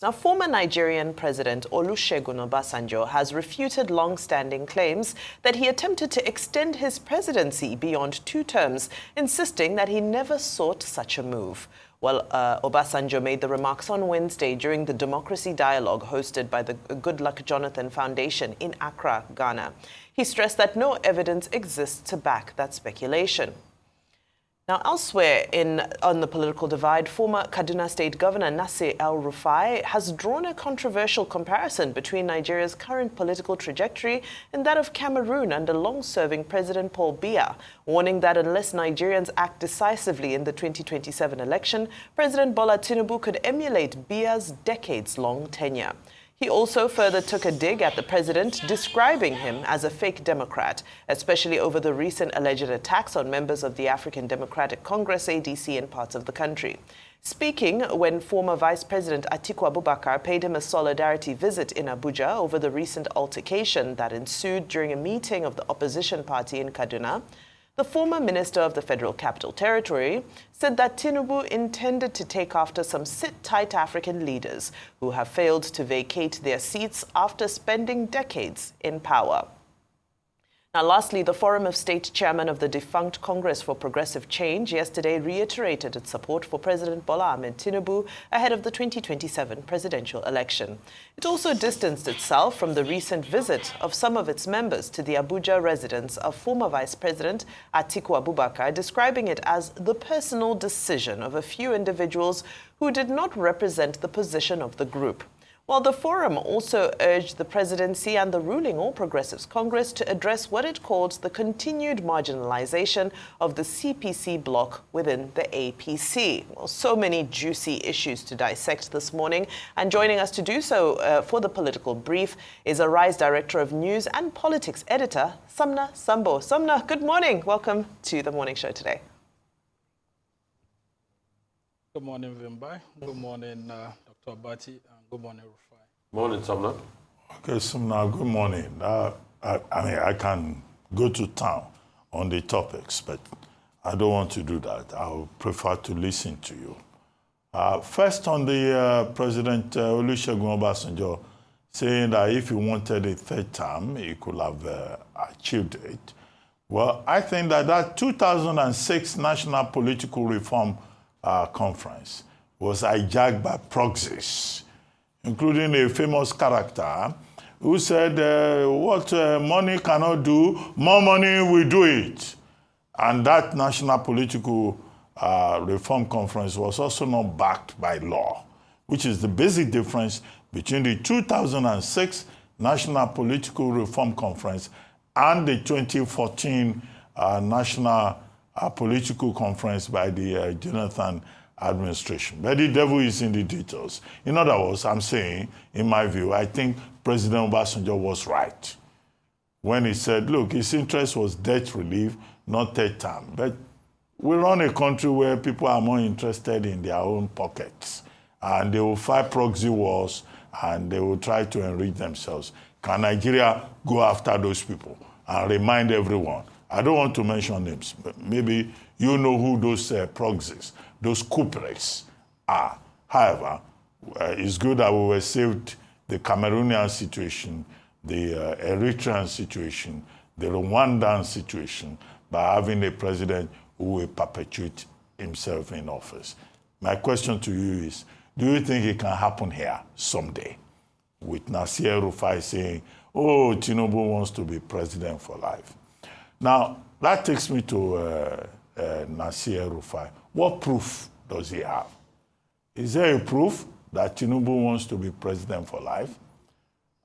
Now, former Nigerian President Olusegun Obasanjo has refuted long-standing claims that he attempted to extend his presidency beyond 2 terms, insisting that he never sought such a move. Well, Obasanjo made the remarks on Wednesday during the Democracy Dialogue hosted by the Goodluck Jonathan Foundation in Accra, Ghana. He stressed that no evidence exists to back that speculation. Now, elsewhere on the political divide, former Kaduna State Governor Nasir El-Rufai has drawn a controversial comparison between Nigeria's current political trajectory and that of Cameroon under long-serving President Paul Biya, warning that unless Nigerians act decisively in the 2027 election, President Bola Tinubu could emulate Biya's decades-long tenure. He also further took a dig at the president, describing him as a fake Democrat, especially over the recent alleged attacks on members of the African Democratic Congress, ADC, in parts of the country. Speaking when former Vice President Atiku Abubakar paid him a solidarity visit in Abuja over the recent altercation that ensued during a meeting of the opposition party in Kaduna, the former Minister of the Federal Capital Territory said that Tinubu intended to take after some sit-tight African leaders who have failed to vacate their seats after spending decades in power. Now, lastly, the Forum of State chairman of the defunct Congress for Progressive Change yesterday reiterated its support for President Bola Ahmed Tinubu ahead of the 2027 presidential election. It also distanced itself from the recent visit of some of its members to the Abuja residence of former Vice President Atiku Abubakar, describing it as the personal decision of a few individuals who did not represent the position of the group. While the forum also urged the presidency and the ruling All Progressives Congress to address what it called the continued marginalization of the CPC bloc within the APC. Well, so many juicy issues to dissect this morning. And joining us to do so for the political brief is Arise Director of News and Politics Editor, Sumner Sambo. Sumner, good morning. Welcome to the morning show today. Good morning, Vimbai. Good morning, Dr. Abati, and good morning, Rufai. Morning, Sumner. Okay, Sumner, good morning. I can go to town on the topics, but I don't want to do that. I would prefer to listen to you. First, on the President Olusegun Obasanjo saying that if he wanted a 3rd term, he could have achieved it. Well, I think that 2006 National Political Reform Conference was hijacked by proxies, including a famous character who said, what money cannot do, more money will do it. And that National Political Reform Conference was also not backed by law, which is the basic difference between the 2006 National Political Reform Conference and the 2014 National Political Conference by the Jonathan administration. But the devil is in the details. In other words, I'm saying, in my view, I think President Obasanjo was right when he said, look, his interest was debt relief, not 3rd term. But we run a country where people are more interested in their own pockets, and they will fight proxy wars, and they will try to enrich themselves. Can Nigeria go after those people and remind everyone? I don't want to mention names, but maybe you know who those proxies, those culprits are. However, it's good that we were saved the Cameroonian situation, the Eritrean situation, the Rwandan situation by having a president who will perpetuate himself in office. My question to you is, do you think it can happen here someday? With Nasir El-Rufai saying, oh, Tinubu wants to be president for life. Now, that takes me to Nasir El-Rufai. What proof does he have? Is there a proof that Tinubu wants to be president for life?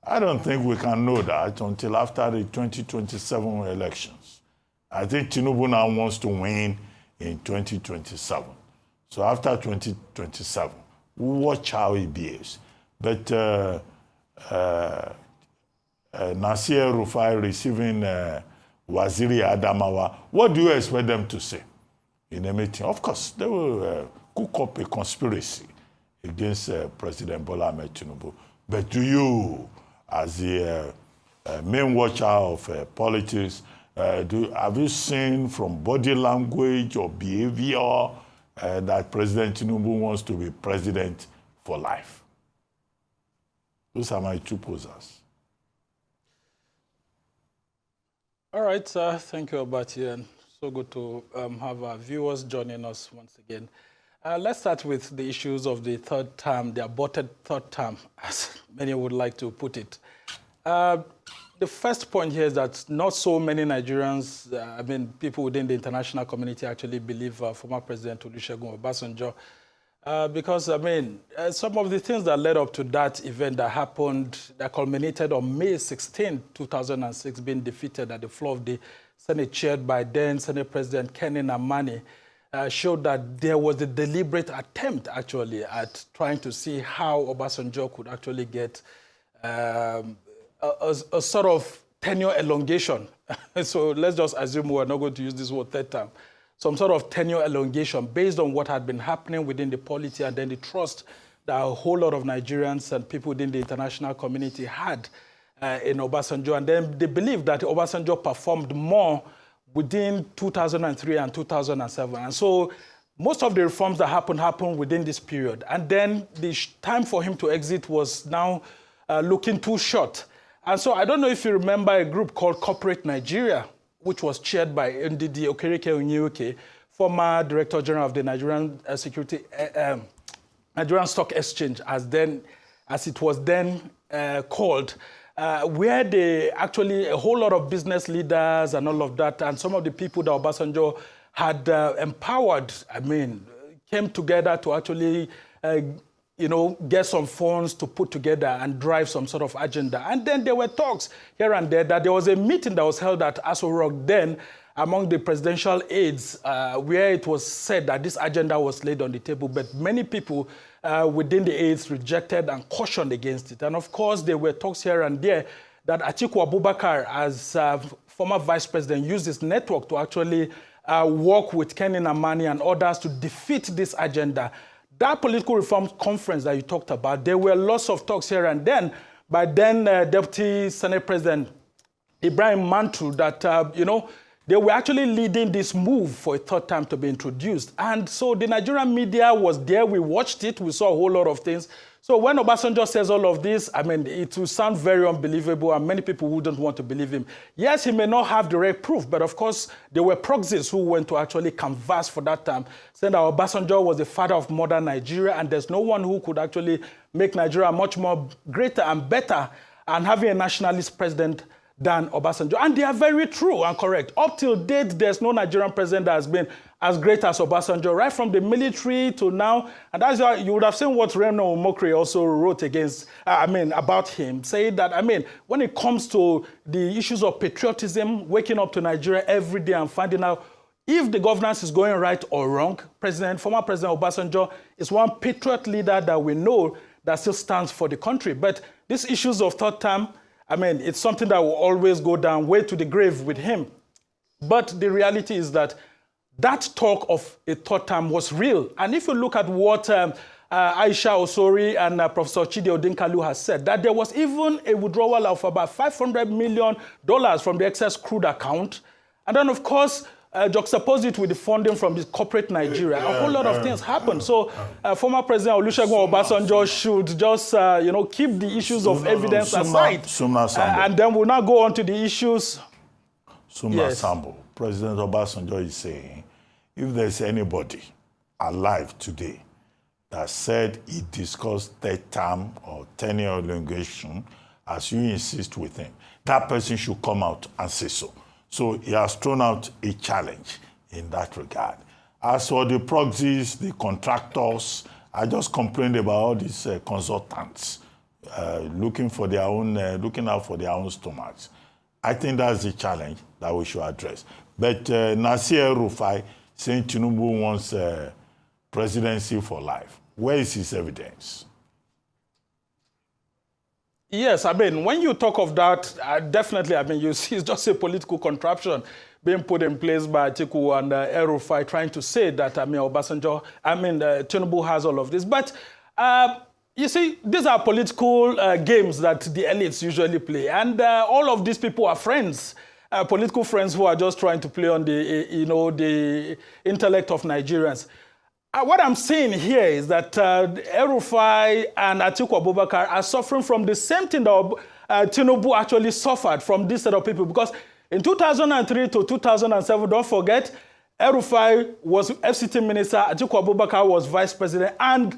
I don't think we can know that until after the 2027 elections. I think Tinubu now wants to win in 2027. So after 2027, we'll watch how he behaves. But Nasir El-Rufai receiving Waziri Adamawa, what do you expect them to say in a meeting? Of course, they will cook up a conspiracy against President Bola Ahmed Tinubu. But do you, as the main watcher of politics, have you seen from body language or behavior that President Tinubu wants to be president for life? Those are my two posers. All right, thank you, Obati, and so good to have our viewers joining us once again. Let's start with the issues of the third term, the aborted third term, as many would like to put it. The first point here is that not so many Nigerians, people within the international community actually believe former President Olusegun Obasanjo. Because, some of the things that led up to that event that happened, that culminated on May 16, 2006, being defeated at the floor of the Senate chaired by then Senate President Kenny Namani, showed that there was a deliberate attempt, actually, at trying to see how Obasanjo could actually get a sort of tenure elongation. So let's just assume we're not going to use this word third term. Some sort of tenure elongation based on what had been happening within the polity and then the trust that a whole lot of Nigerians and people within the international community had in Obasanjo. And then they believed that Obasanjo performed more within 2003 and 2007. And so most of the reforms that happened within this period. And then the time for him to exit was now looking too short. And so I don't know if you remember a group called Corporate Nigeria, which was chaired by Ndidi Okereke Onyewuke, former Director General of the Nigerian Nigerian Stock Exchange, as it was then called, where they actually, a whole lot of business leaders and all of that, and some of the people that Obasanjo had empowered, came together to actually get some funds to put together and drive some sort of agenda. And then there were talks here and there that there was a meeting that was held at Aso Rock then among the presidential aides where it was said that this agenda was laid on the table, but many people within the aides rejected and cautioned against it. And of course, there were talks here and there that Atiku Abubakar, as former vice president, used his network to actually work with Kenny Namani and others to defeat this agenda. That political reform conference that you talked about, there were lots of talks here and then by then Deputy Senate President Ibrahim Mantu that, they were actually leading this move for a third time to be introduced. And so the Nigerian media was there. We watched it. We saw a whole lot of things. So when Obasanjo says all of this, it will sound very unbelievable and many people wouldn't want to believe him. Yes, he may not have direct proof, but of course, there were proxies who went to actually canvass for that time, saying that Obasanjo was the father of modern Nigeria and there's no one who could actually make Nigeria much more greater and better and having a nationalist president than Obasanjo. And they are very true and correct. Up till date, there's no Nigerian president that has been as great as Obasanjo, right from the military to now. And that's why you would have seen what Reno Omokri also wrote about him, saying that, when it comes to the issues of patriotism, waking up to Nigeria every day and finding out if the governance is going right or wrong, former President Obasanjo is one patriot leader that we know that still stands for the country. But these issues of third term, it's something that will always go down way to the grave with him. But the reality is that that talk of a third term was real. And if you look at what Aisha Osori and Professor Chidi Odinkalu has said, that there was even a withdrawal of about $500 million from the excess crude account. And then, of course, juxtapose it with the funding from the corporate Nigeria. A whole lot of things happened. So former President Olusegun Obasanjo should just, keep the issues of evidence aside. And then we'll now go on to the issues. Sambo, President Obasanjo is saying, if there's anybody alive today that said he discussed third term or tenure elongation, as you insist with him, that person should come out and say so. So he has thrown out a challenge in that regard. As for the proxies, the contractors, I just complained about all these consultants looking out for their own stomachs. I think that's the challenge that we should address. But Nasir El-Rufai saying Tinubu wants presidency for life. Where is his evidence? Yes, when you talk of that, definitely, you see it's just a political contraption being put in place by Atiku and El-Rufai trying to say that, Tinubu has all of this. But, you see, these are political games that the elites usually play. And all of these people are friends, political friends who are just trying to play on the, the intellect of Nigerians. What I'm saying here is that El-Rufai and Atiku Abubakar are suffering from the same thing that Tinubu actually suffered from this set of people. Because in 2003 to 2007, don't forget, El-Rufai was FCT minister, Atiku Abubakar was vice president, and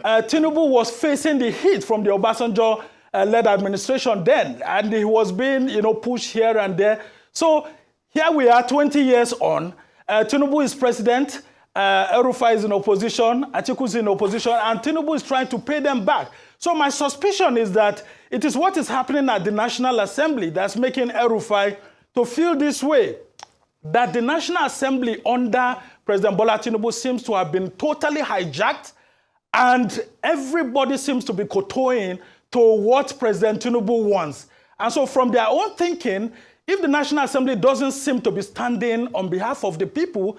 Tinubu was facing the heat from the Obasanjo-led administration then, and he was being, pushed here and there. So here we are, 20 years on. Tinubu is president. El-Rufai is in opposition, Atiku is in opposition, and Tinubu is trying to pay them back. So my suspicion is that it is what is happening at the National Assembly that's making El-Rufai to feel this way, that the National Assembly under President Bola Tinubu seems to have been totally hijacked, and everybody seems to be kowtowing to what President Tinubu wants. And so from their own thinking, if the National Assembly doesn't seem to be standing on behalf of the people,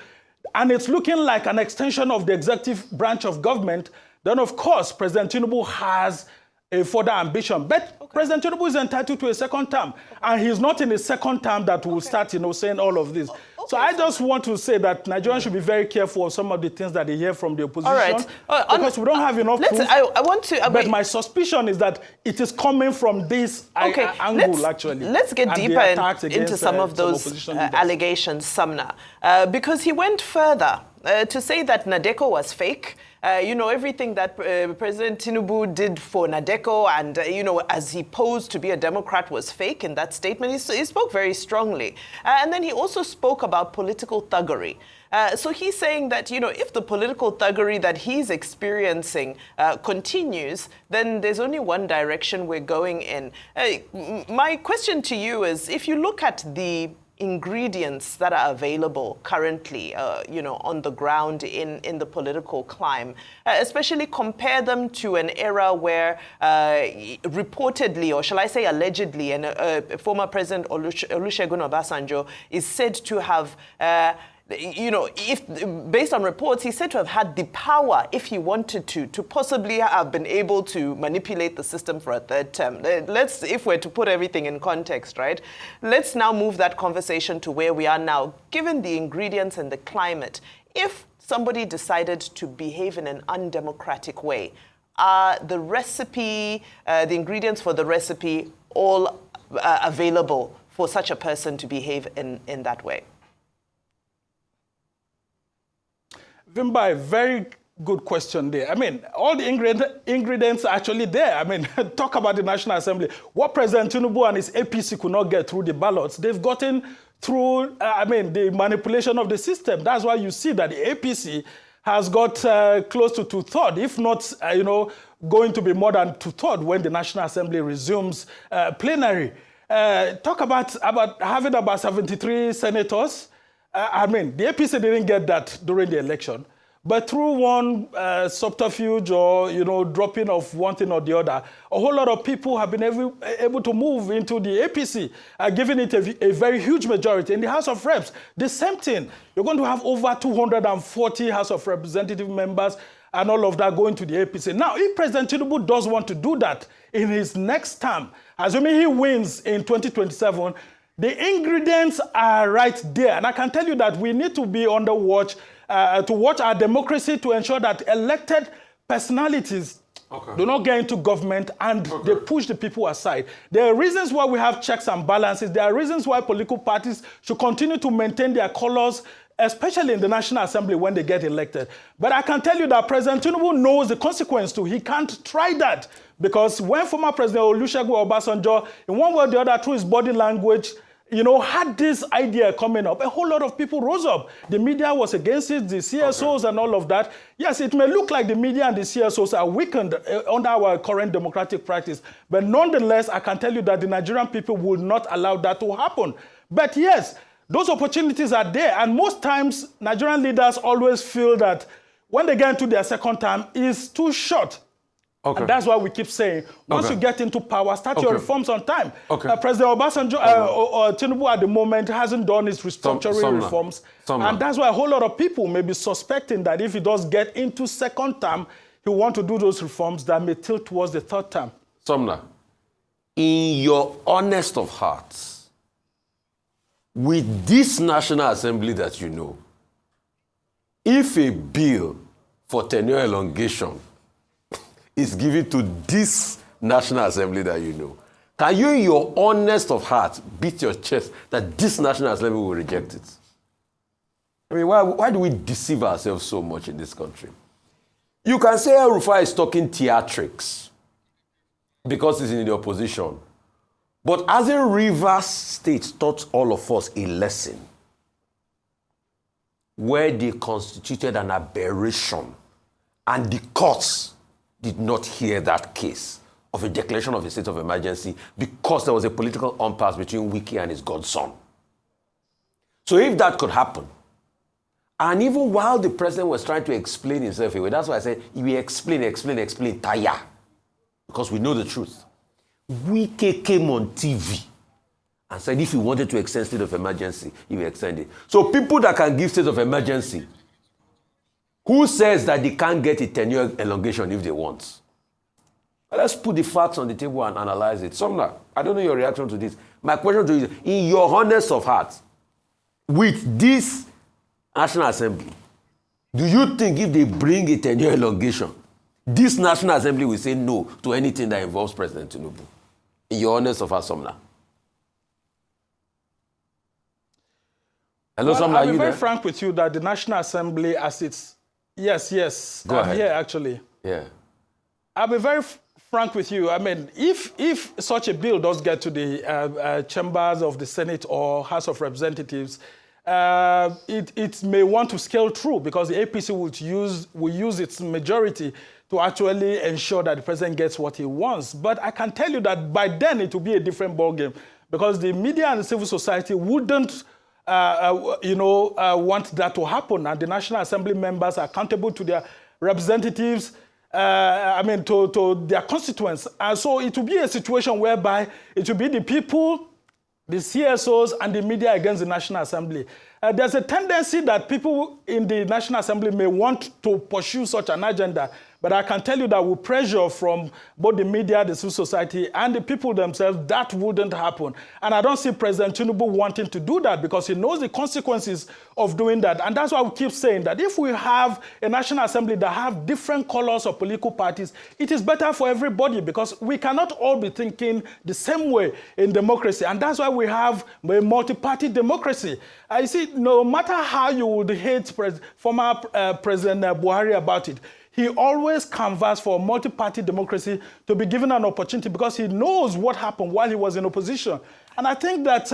and it's looking like an extension of the executive branch of government, then of course President Tinubu has a further ambition. But President Tinubu is entitled to a second term, and he's not in his second term that will start, saying all of this. So I just want to say that Nigerians should be very careful of some of the things that they hear from the opposition. All right. Because we don't have enough proof. I want to... but my suspicion is that it is coming from this angle, actually. Let's get deeper into some of those allegations, Sumner. Because he went further to say that Nadeko was fake. Everything that President Tinubu did for Nadeko and, as he posed to be a Democrat was fake in that statement. He spoke very strongly. And then he also spoke about political thuggery. So he's saying that, if the political thuggery that he's experiencing continues, then there's only one direction we're going in. My question to you is, if you look at the ingredients that are available currently, on the ground in the political climb, especially compare them to an era where reportedly, or shall I say allegedly, and former President Olusegun Obasanjo is said to have if based on reports, he's said to have had the power, if he wanted to possibly have been able to manipulate the system for a third term. If we're to put everything in context, right? Let's now move that conversation to where we are now, given the ingredients and the climate. If somebody decided to behave in an undemocratic way, are the ingredients for the recipe all available for such a person to behave in that way? Vimba, very good question there. I mean, all the ingredients are actually there. I mean, talk about the National Assembly. What President Tinubu and his APC could not get through the ballots, they've gotten through, the manipulation of the system. That's why you see that the APC has got close to two-thirds, if not, going to be more than two-thirds when the National Assembly resumes plenary. Talk about having about 73 senators. The APC didn't get that during the election, but through one subterfuge or, dropping of one thing or the other, a whole lot of people have been able to move into the APC, giving it a very huge majority. In the House of Reps, the same thing. You're going to have over 240 House of Representative members and all of that going to the APC. Now, if President Tinubu does want to do that in his next term, assuming he wins in 2027, the ingredients are right there. And I can tell you that we need to be on the watch to watch our democracy to ensure that elected personalities do not get into government and they push the people aside. There are reasons why we have checks and balances. There are reasons why political parties should continue to maintain their colors, especially in the National Assembly when they get elected. But I can tell you that President Tinubu knows the consequence too. He can't try that because when former President Olusegun Obasanjo, in one way or the other, through his body language, had this idea coming up, a whole lot of people rose up. The media was against it, the CSOs and all of that. Yes, it may look like the media and the CSOs are weakened under our current democratic practice, but nonetheless, I can tell you that the Nigerian people will not allow that to happen. But yes, those opportunities are there, and most times, Nigerian leaders always feel that when they get into their second term, it's too short. And that's why we keep saying, once you get into power, start your reforms on time. President Obasanjo, Tinubu at the moment hasn't done his restructuring reforms. And that's why a whole lot of people may be suspecting that if he does get into second term, he will want to do those reforms that may tilt towards the third term. Sumner, in your honest of hearts, with this National Assembly that you know, if a bill for tenure elongation is given to this National Assembly that you know, can you, in your honest of heart, beat your chest that this National Assembly will reject it? I mean, why do we deceive ourselves so much in this country? You can say El-Rufai is talking theatrics because he's in the opposition. But as a Rivers State taught all of us a lesson where they constituted an aberration and the courts did not hear that case of a declaration of a state of emergency because there was a political impasse between Wike and his godson. So if that could happen, and even while the president was trying to explain himself away, that's why I said, he will explain, tire. Because we know the truth. Wike came on TV and said if he wanted to extend state of emergency, he will extend it. So people that can give state of emergency, who says that they can't get a tenure elongation if they want? But let's put the facts on the table and analyze it. Sumner, I don't know your reaction to this. My question to you is, in your honest of heart, with this National Assembly, do you think if they bring a tenure elongation, this National Assembly will say no to anything that involves President Tinubu? In your honest of heart, Sumner. Hello, Sumner, I'll be very frank with you that the National Assembly, as it's... Yes. Go ahead. Here, actually. Yeah. I'll be very frank with you. I mean, if such a bill does get to the chambers of the Senate or House of Representatives, it may want to scale through because the APC will use its majority to actually ensure that the president gets what he wants. But I can tell you that by then it will be a different ballgame because the media and the civil society wouldn't want that to happen, and the National Assembly members are accountable to their representatives, to their constituents. And so it will be a situation whereby it will be the people, the CSOs, and the media against the National Assembly. There's a tendency that people in the National Assembly may want to pursue such an agenda, but I can tell you that with pressure from both the media, the civil society, and the people themselves, that wouldn't happen. And I don't see President Tinubu wanting to do that because he knows the consequences of doing that. And that's why we keep saying that if we have a National Assembly that have different colors of political parties, it is better for everybody because we cannot all be thinking the same way in democracy. And that's why we have a multi-party democracy. I see, no matter how you would hate former President Buhari about it, he always canvassed for a multi-party democracy to be given an opportunity because he knows what happened while he was in opposition. And I think that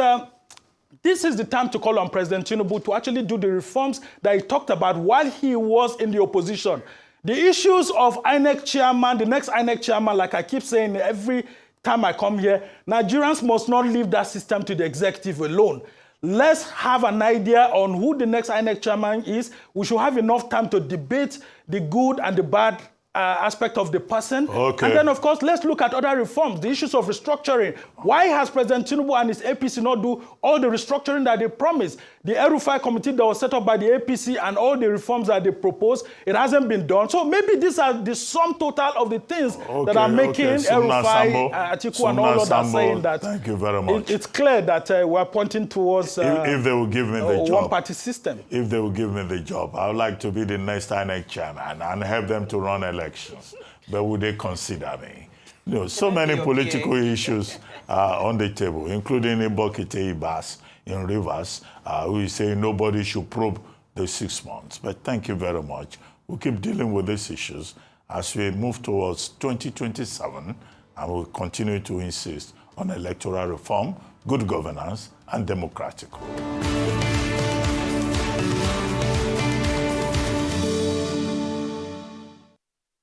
this is the time to call on President Tinubu to actually do the reforms that he talked about while he was in the opposition. The issues of INEC chairman, the next INEC chairman, like I keep saying every time I come here, Nigerians must not leave that system to the executive alone. Let's have an idea on who the next INEC chairman is. We should have enough time to debate the good and the bad aspect of the person. Okay. And then, of course, let's look at other reforms, the issues of restructuring. Why has President Tinubu and his APC not do all the restructuring that they promised? The El-Rufai committee that was set up by the APC and all the reforms that they proposed, it hasn't been done. So maybe these are the sum total of the things that are making El-Rufai, Atiku, and all others saying that. Thank you very much. It's clear that we're pointing towards if they will give me the job, one-party system. If they will give me the job, I would like to be the next INEC chairman and help them to run elections. But would they consider me? You know, so many political issues on the table, including Ibokite Ibas in Rivers, who is saying nobody should probe the 6 months. But thank you very much. We'll keep dealing with these issues as we move towards 2027, and we'll continue to insist on electoral reform, good governance, and democratic rule.